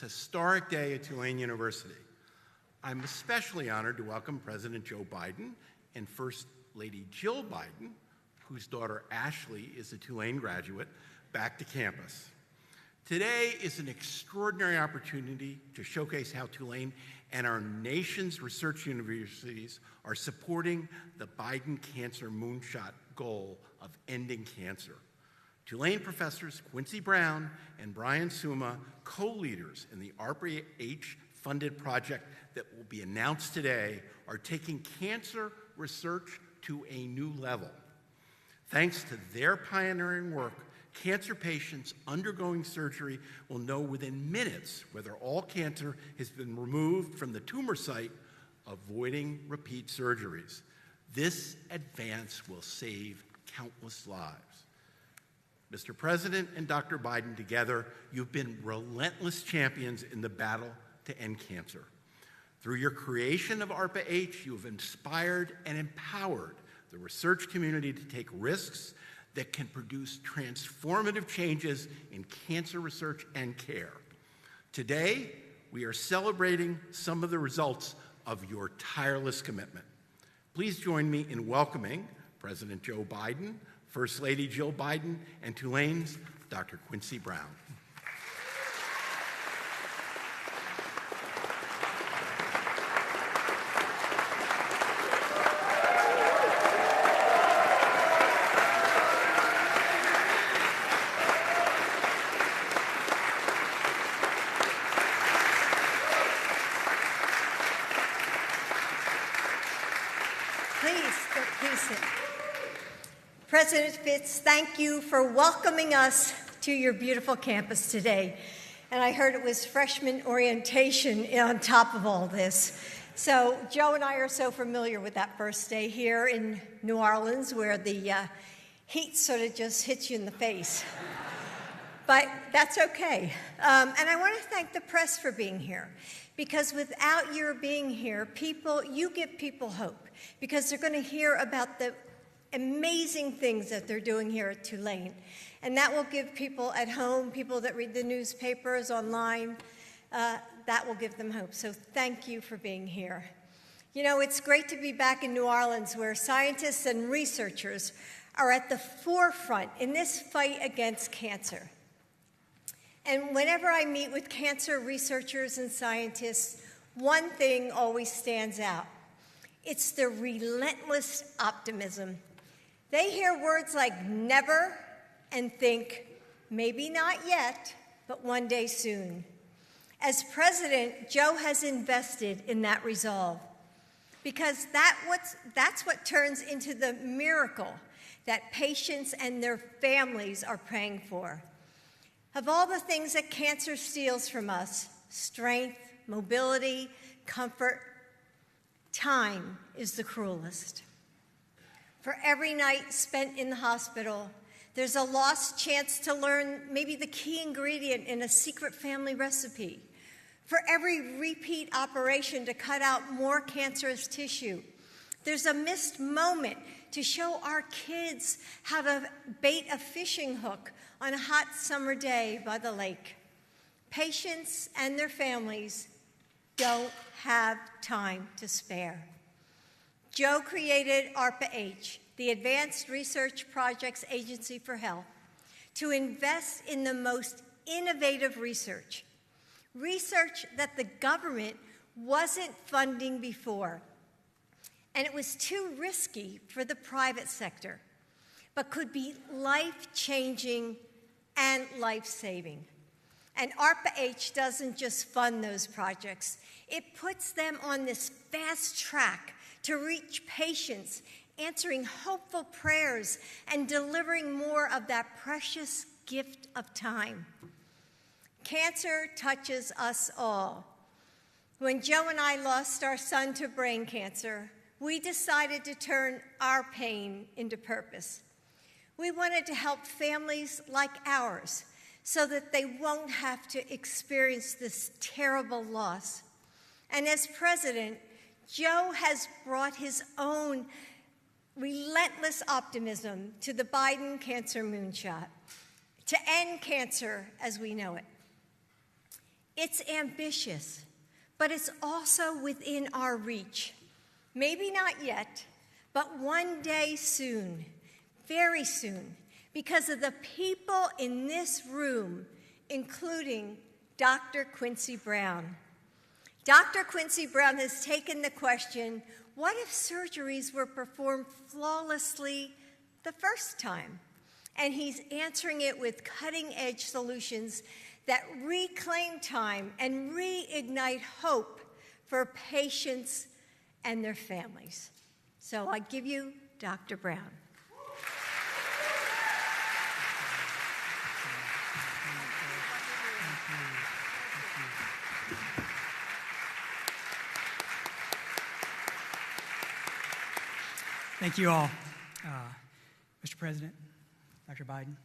historic day at Tulane University. I'm especially honored to welcome President Joe Biden and First Lady Jill Biden, whose daughter Ashley is a Tulane graduate, back to campus. Today is an extraordinary opportunity to showcase how Tulane and our nation's research universities are supporting the Biden Cancer Moonshot goal of ending cancer. Tulane professors Quincy Brown and Brian Suma, co-leaders in the ARPA-H-funded project that will be announced today, are taking cancer research to a new level. Thanks to their pioneering work, cancer patients undergoing surgery will know within minutes whether all cancer has been removed from the tumor site, avoiding repeat surgeries. This advance will save countless lives. Mr. President and Dr. Biden, together, you've been relentless champions in the battle to end cancer. Through your creation of ARPA-H, you have inspired and empowered the research community to take risks that can produce transformative changes in cancer research and care. Today, we are celebrating some of the results of your tireless commitment. Please join me in welcoming President Joe Biden, First Lady Jill Biden, and Tulane's Dr. Quincy Brown. President Fitz, thank you for welcoming us to your beautiful campus today. And I heard it was freshman orientation on top of all this. So Joe and I are so familiar with that first day here in New Orleans, where the heat sort of just hits you in the face. But that's okay. And I want to thank the press for being here, because without your being here, you give people hope, because they're going to hear about the amazing things that they're doing here at Tulane. And that will give people at home, people that read the newspapers online, that will give them hope. So thank you for being here. You know, it's great to be back in New Orleans, where scientists and researchers are at the forefront in this fight against cancer. And whenever I meet with cancer researchers and scientists, one thing always stands out. It's the relentless optimism. They hear words like never and think, maybe not yet, but one day soon. As president, Joe has invested in that resolve, because that's what turns into the miracle that patients and their families are praying for. Of all the things that cancer steals from us, strength, mobility, comfort, time is the cruelest. For every night spent in the hospital, there's a lost chance to learn maybe the key ingredient in a secret family recipe. For every repeat operation to cut out more cancerous tissue, there's a missed moment to show our kids how to bait a fishing hook on a hot summer day by the lake. Patients and their families don't have time to spare. Joe created ARPA-H, the Advanced Research Projects Agency for Health, to invest in the most innovative research that the government wasn't funding before. And it was too risky for the private sector, but could be life-changing and life-saving. And ARPA-H doesn't just fund those projects. It puts them on this fast track to reach patients, answering hopeful prayers and delivering more of that precious gift of time. Cancer touches us all. When Joe and I lost our son to brain cancer, we decided to turn our pain into purpose. We wanted to help families like ours so that they won't have to experience this terrible loss. And as president, Joe has brought his own relentless optimism to the Biden Cancer Moonshot, to end cancer as we know it. It's ambitious, but it's also within our reach. Maybe not yet, but one day soon, very soon, because of the people in this room, including Dr. Quincy Brown. Dr. Quincy Brown has taken the question, what if surgeries were performed flawlessly the first time? And he's answering it with cutting-edge solutions that reclaim time and reignite hope for patients and their families. So I give you Dr. Brown. Thank you all, Mr. President, Dr. Biden,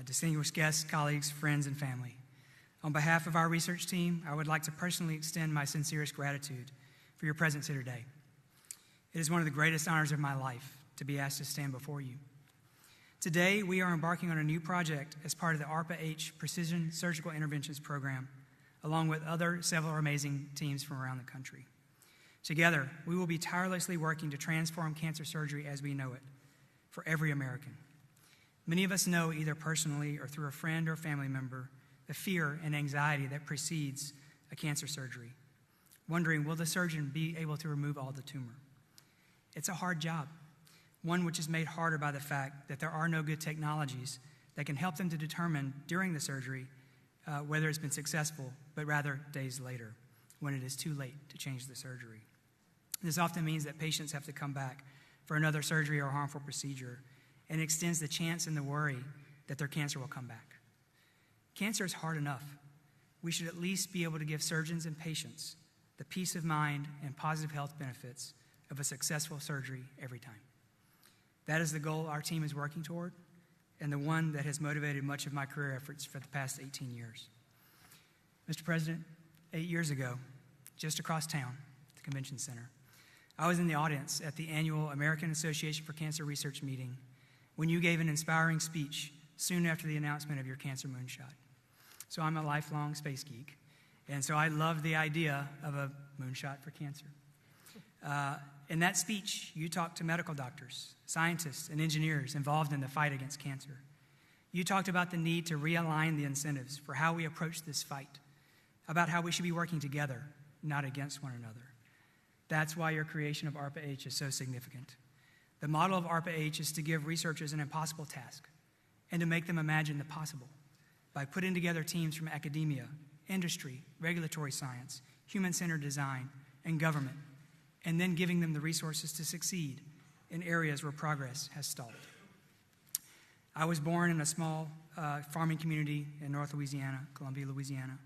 distinguished guests, colleagues, friends, and family. On behalf of our research team, I would like to personally extend my sincerest gratitude for your presence here today. It is one of the greatest honors of my life to be asked to stand before you. Today, we are embarking on a new project as part of the ARPA-H Precision Surgical Interventions Program, along with several amazing teams from around the country. Together, we will be tirelessly working to transform cancer surgery as we know it for every American. Many of us know, either personally or through a friend or family member, the fear and anxiety that precedes a cancer surgery, wondering, will the surgeon be able to remove all the tumor? It's a hard job, one which is made harder by the fact that there are no good technologies that can help them to determine during the surgery whether it's been successful, but rather days later, when it is too late to change the surgery. This often means that patients have to come back for another surgery or harmful procedure, and extends the chance and the worry that their cancer will come back. Cancer is hard enough. We should at least be able to give surgeons and patients the peace of mind and positive health benefits of a successful surgery every time. That is the goal our team is working toward, and the one that has motivated much of my career efforts for the past 18 years. Mr. President, 8 years ago, just across town, at the Convention Center, I was in the audience at the annual American Association for Cancer Research meeting when you gave an inspiring speech soon after the announcement of your cancer moonshot. So I'm a lifelong space geek, and so I love the idea of a moonshot for cancer. In that speech, you talked to medical doctors, scientists, and engineers involved in the fight against cancer. You talked about the need to realign the incentives for how we approach this fight, about how we should be working together, not against one another. That's why your creation of ARPA-H is so significant. The model of ARPA-H is to give researchers an impossible task and to make them imagine the possible by putting together teams from academia, industry, regulatory science, human-centered design, and government, and then giving them the resources to succeed in areas where progress has stalled. I was born in a small farming community in North Louisiana, Columbia, Louisiana.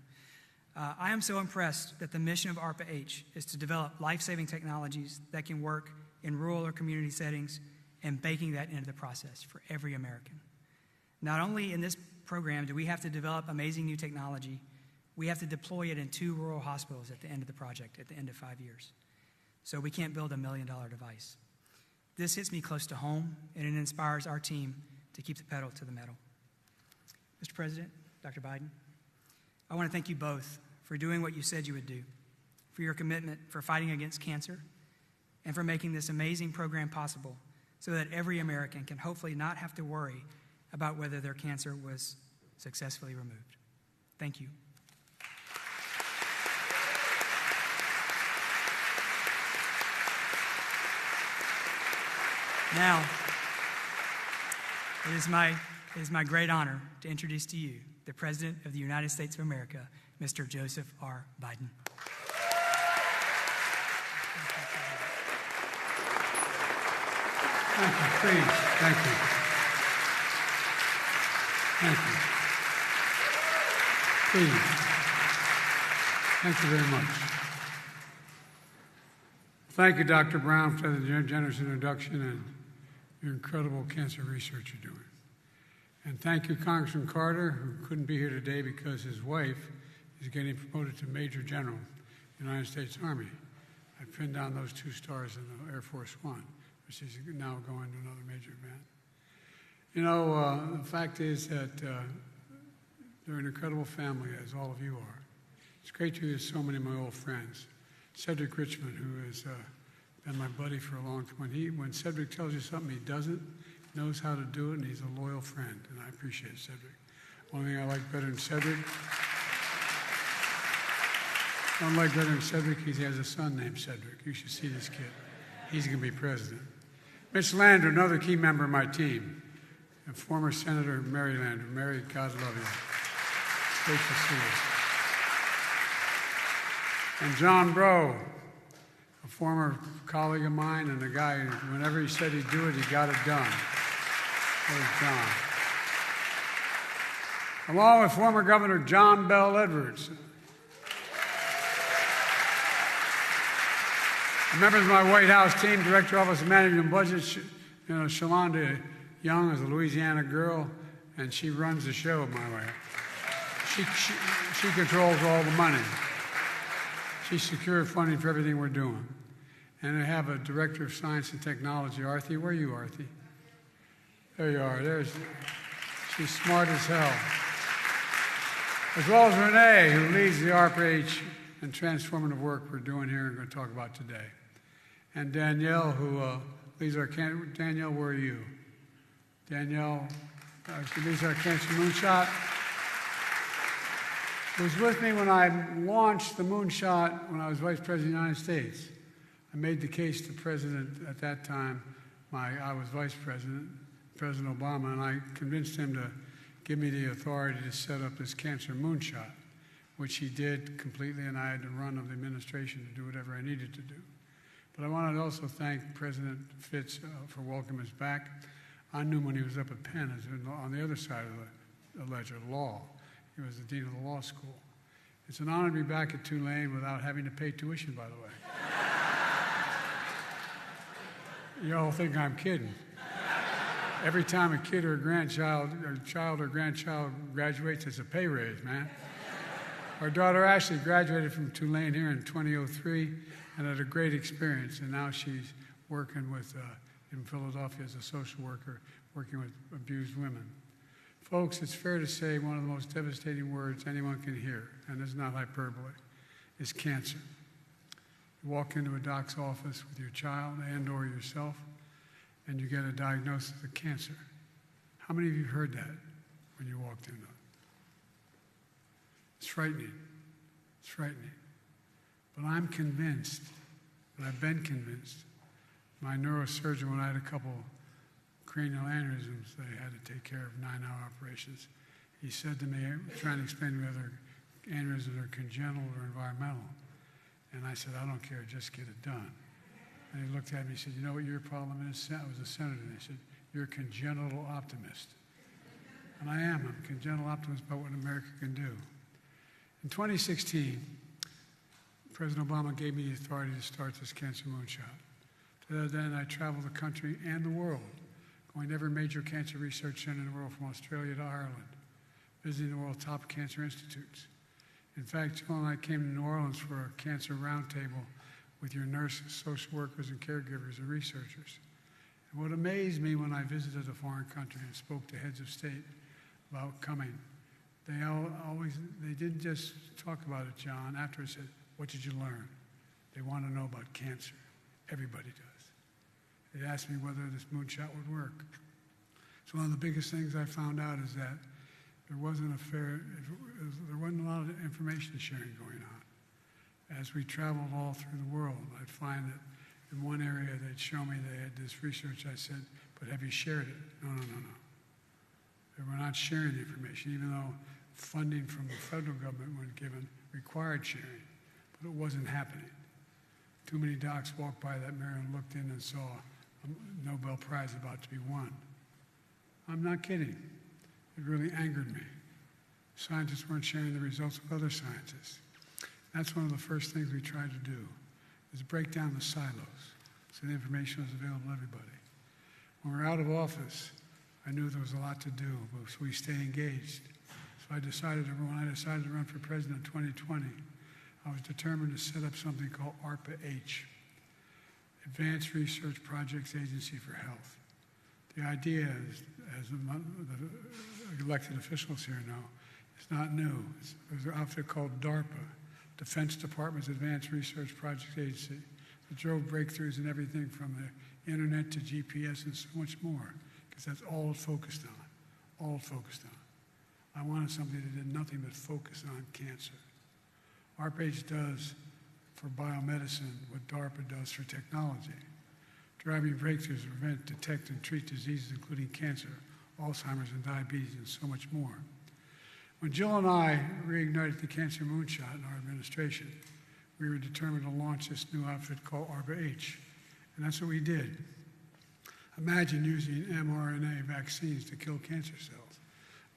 I am so impressed that the mission of ARPA-H is to develop life-saving technologies that can work in rural or community settings and baking that into the process for every American. Not only in this program do we have to develop amazing new technology, we have to deploy it in 2 rural hospitals at the end of the project, at the end of 5 years. So we can't build $1 million device. This hits me close to home, and it inspires our team to keep the pedal to the metal. Mr. President, Dr. Biden, I want to thank you both for doing what you said you would do, for your commitment for fighting against cancer, and for making this amazing program possible so that every American can hopefully not have to worry about whether their cancer was successfully removed. Thank you. Now, it is my great honor to introduce to you the President of the United States of America, Mr. Joseph R. Biden. Thank you, please. Thank you. Thank you. Please. Thank you very much. Thank you, Dr. Brown, for the generous introduction and your incredible cancer research you're doing. And thank you, Congressman Carter, who couldn't be here today because his wife is getting promoted to Major General in the United States Army. I pinned down those 2 stars in the Air Force One, which is now going to another major event. You know, the fact is that they're an incredible family, as all of you are. It's great to meet so many of my old friends. Cedric Richmond, who has been my buddy for a long time. When Cedric tells you something he doesn't, knows how to do it, and he's a loyal friend, and I appreciate Cedric. One thing I like better than Cedric, he has a son named Cedric. You should see this kid. He's going to be president. Mitch Landrieu, another key member of my team, and former Senator Mary Landrieu. Mary, God love you. It's great to see you. And John Breaux, a former colleague of mine and a guy who, whenever he said he'd do it, he got it done. There's John. Along with former Governor John Bell Edwards. Members of my White House team, Director, Office of Management and Budget, Shalonda Young is a Louisiana girl, and she runs the show my way. She controls all the money. She secured funding for everything we're doing. And I have a Director of Science and Technology, Arthi. Where are you, Arthi? There you are. She's smart as hell. As well as Renee, who leads the ARPA-H and transformative work we're doing here and going to talk about today. And Danielle, who leads our Danielle, where are you? Danielle, she leads our Cancer Moonshot. Who was with me when I launched the Moonshot when I was Vice President of the United States. I made the case to President at that time. I was Vice President, President Obama, and I convinced him to give me the authority to set up this Cancer Moonshot, which he did completely, and I had the run of the administration to do whatever I needed to do. But I wanted to also thank President Fitz for welcoming us back. I knew when he was up at Penn, on the other side of the ledger, law. He was the dean of the law school. It's an honor to be back at Tulane without having to pay tuition, by the way. You all think I'm kidding. Every time a kid or a child or grandchild graduates, it's a pay raise, man. Our daughter Ashley graduated from Tulane here in 2003 and had a great experience, and now she's working in Philadelphia as a social worker, working with abused women. Folks, it's fair to say one of the most devastating words anyone can hear, and it's not hyperbole, is cancer. You walk into a doc's office with your child and or yourself, and you get a diagnosis of cancer. How many of you heard that when you walked in? It's frightening. It's frightening. But I'm convinced, and I've been convinced, my neurosurgeon, when I had a couple cranial aneurysms they had to take care of, 9-hour operations, he said to me, trying to explain to me whether aneurysms are congenital or environmental. And I said, I don't care, just get it done. And he looked at me and said, you know what your problem is? I was a senator. And he said, you're a congenital optimist. And I am. I'm a congenital optimist about what America can do. In 2016, President Obama gave me the authority to start this Cancer Moonshot. To that end, I traveled the country and the world, going to every major cancer research center in the world, from Australia to Ireland, visiting the world's top cancer institutes. In fact, Jill and I came to New Orleans for a cancer roundtable with your nurses, social workers, and caregivers and researchers. And what amazed me when I visited a foreign country and spoke to heads of state about coming, they didn't just talk about it, John. After I said, what did you learn? They want to know about cancer. Everybody does. They asked me whether this moonshot would work. So one of the biggest things I found out is that there wasn't a lot of information sharing going on. As we traveled all through the world, I'd find that in one area they'd show me they had this research. I said, but have you shared it? No. They were not sharing the information, even though funding from the federal government when given required sharing, but it wasn't happening. Too many docs walked by that mirror and looked in and saw a Nobel Prize about to be won. I'm not kidding. It really angered me. Scientists weren't sharing the results with other scientists. That's one of the first things we tried to do, is break down the silos so the information was available to everybody. When we were out of office, I knew there was a lot to do, so we stay engaged. So when I decided to run for president in 2020, I was determined to set up something called ARPA-H, Advanced Research Projects Agency for Health. The idea is, as the elected officials here know, it's not new. There's an outfit called DARPA, Defense Department's Advanced Research Projects Agency, that drove breakthroughs in everything from the internet to GPS and so much more, because that's all it focused on, all it focused on. I wanted somebody that did nothing but focus on cancer. ARPA-H does for biomedicine what DARPA does for technology, driving breakthroughs to prevent, detect, and treat diseases including cancer, Alzheimer's, and diabetes, and so much more. When Jill and I reignited the Cancer Moonshot in our administration, we were determined to launch this new outfit called ARPA-H, and that's what we did. Imagine using mRNA vaccines to kill cancer cells.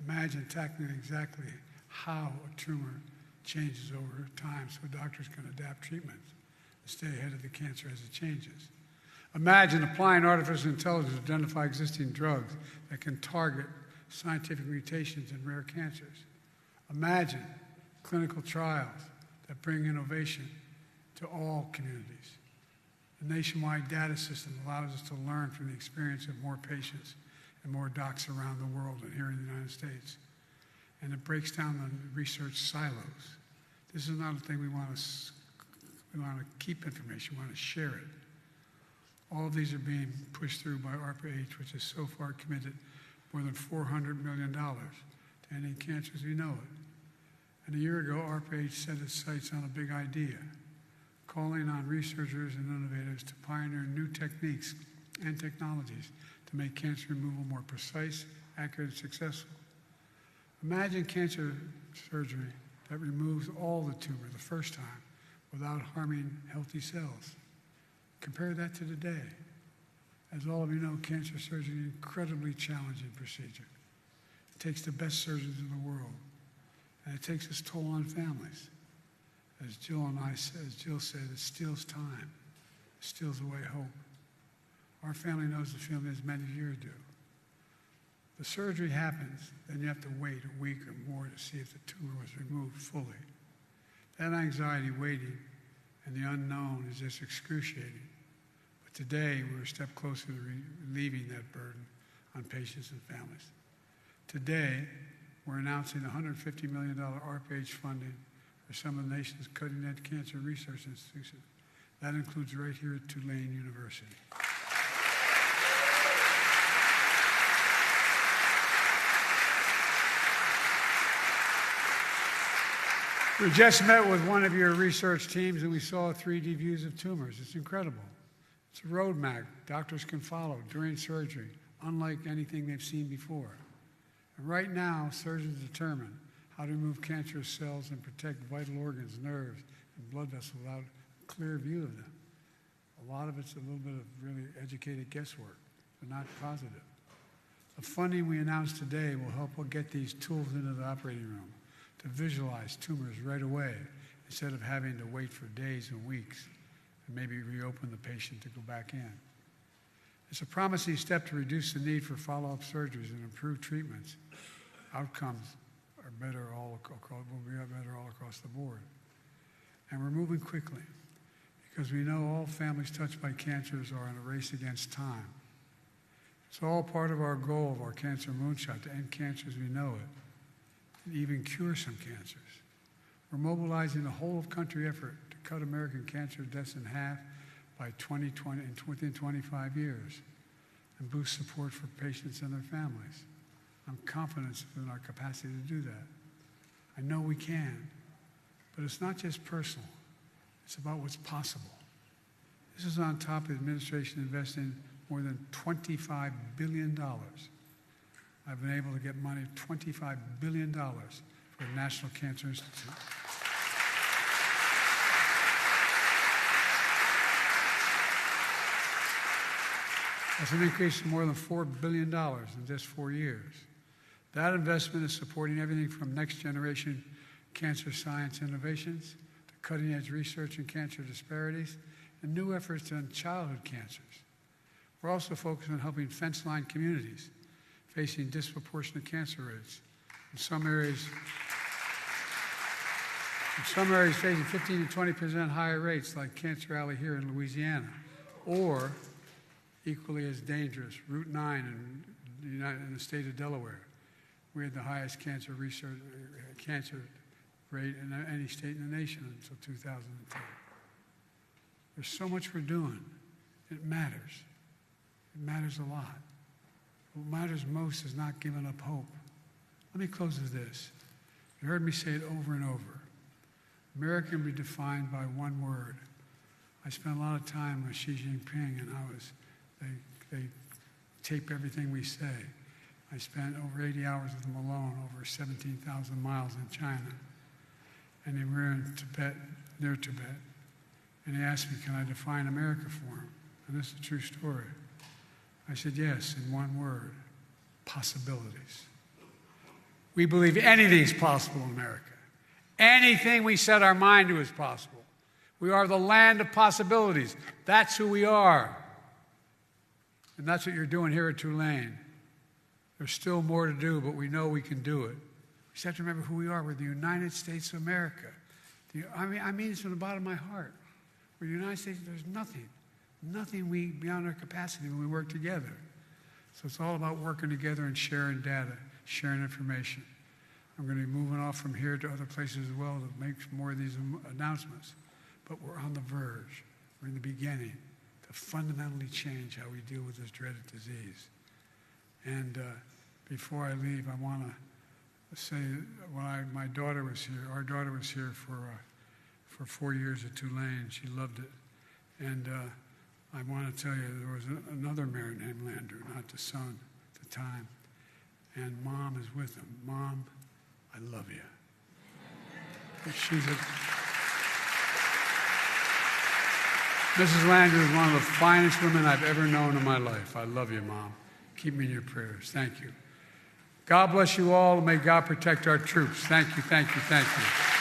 Imagine tackling exactly how a tumor changes over time so doctors can adapt treatments and stay ahead of the cancer as it changes. Imagine applying artificial intelligence to identify existing drugs that can target scientific mutations in rare cancers. Imagine clinical trials that bring innovation to all communities. The nationwide data system allows us to learn from the experience of more patients and more docs around the world and here in the United States. And it breaks down the research silos. This is not a thing we want to keep information, we want to share it. All of these are being pushed through by ARPA-H, which has so far committed more than $400 million to ending cancer as we know it. And a year ago, ARPA-H set its sights on a big idea, calling on researchers and innovators to pioneer new techniques and technologies to make cancer removal more precise, accurate, and successful. Imagine cancer surgery that removes all the tumor the first time without harming healthy cells. Compare that to today. As all of you know, cancer surgery is an incredibly challenging procedure. It takes the best surgeons in the world, and it takes its toll on families. As Jill said, it steals time. It steals away hope. Our family knows the feeling as many of you do. The surgery happens, then you have to wait a week or more to see if the tumor was removed fully. That anxiety, waiting, and the unknown is just excruciating. But today, we're a step closer to relieving that burden on patients and families. Today, we're announcing $150 million ARPA-H funding for some of the nation's cutting-edge cancer research institutions. That includes right here at Tulane University. We just met with one of your research teams and we saw 3D views of tumors. It's incredible. It's a roadmap doctors can follow during surgery, unlike anything they've seen before. And right now, surgeons determine how to remove cancerous cells and protect vital organs, nerves, and blood vessels without a clear view of them. A lot of it's a little bit of really educated guesswork, but not positive. The funding we announced today will help get these tools into the operating room to visualize tumors right away instead of having to wait for days and weeks and maybe reopen the patient to go back in. It's a promising step to reduce the need for follow-up surgeries and improve treatments. Outcomes are better will be better all across the board. And we're moving quickly because we know all families touched by cancers are in a race against time. It's all part of our goal of our Cancer Moonshot to end cancer as we know it and even cure some cancers. We're mobilizing a whole-of-country effort to cut American cancer deaths in half by 2020 and within 25 years and boost support for patients and their families. I'm confident in our capacity to do that. I know we can, but it's not just personal. It's about what's possible. This is on top of the administration investing more than $25 billion. I've been able to get money, $25 billion for the National Cancer Institute. That's an increase of more than $4 billion in just 4 years. That investment is supporting everything from next-generation cancer science innovations to cutting-edge research in cancer disparities and new efforts on childhood cancers. We're also focused on helping fence-line communities facing disproportionate cancer rates. In some areas facing 15 to 20% higher rates, like Cancer Alley here in Louisiana, or equally as dangerous, Route 9 in the state of Delaware. We had the highest cancer rate in any state in the nation until 2010. There's so much we're doing. It matters. It matters a lot. What matters most is not giving up hope. Let me close with this. You heard me say it over and over. America can be defined by one word. I spent a lot of time with Xi Jinping, and they tape everything we say. I spent over 80 hours with him alone, over 17,000 miles in China. And they were in Tibet, near Tibet. And he asked me, can I define America for him? And this is a true story. I said, yes, in one word, possibilities. We believe anything's possible in America. Anything we set our mind to is possible. We are the land of possibilities. That's who we are. And that's what you're doing here at Tulane. There's still more to do, but we know we can do it. We just have to remember who we are. We're the United States of America. I mean this from the bottom of my heart. We're the United States. There's nothing beyond our capacity when we work together. So it's all about working together and sharing data, sharing information. I'm going to be moving off from here to other places as well to make more of these announcements. But we're on the verge. We're in the beginning to fundamentally change how we deal with this dreaded disease. And before I leave, I want to say when my daughter was here, our daughter was here for 4 years at Tulane. She loved it. And I want to tell you, there was another mayor named Landry, not the son at the time. And Mom is with him. Mom, I love you. Mrs. Landry is one of the finest women I've ever known in my life. I love you, Mom. Keep me in your prayers. Thank you. God bless you all, and may God protect our troops. Thank you, thank you, thank you.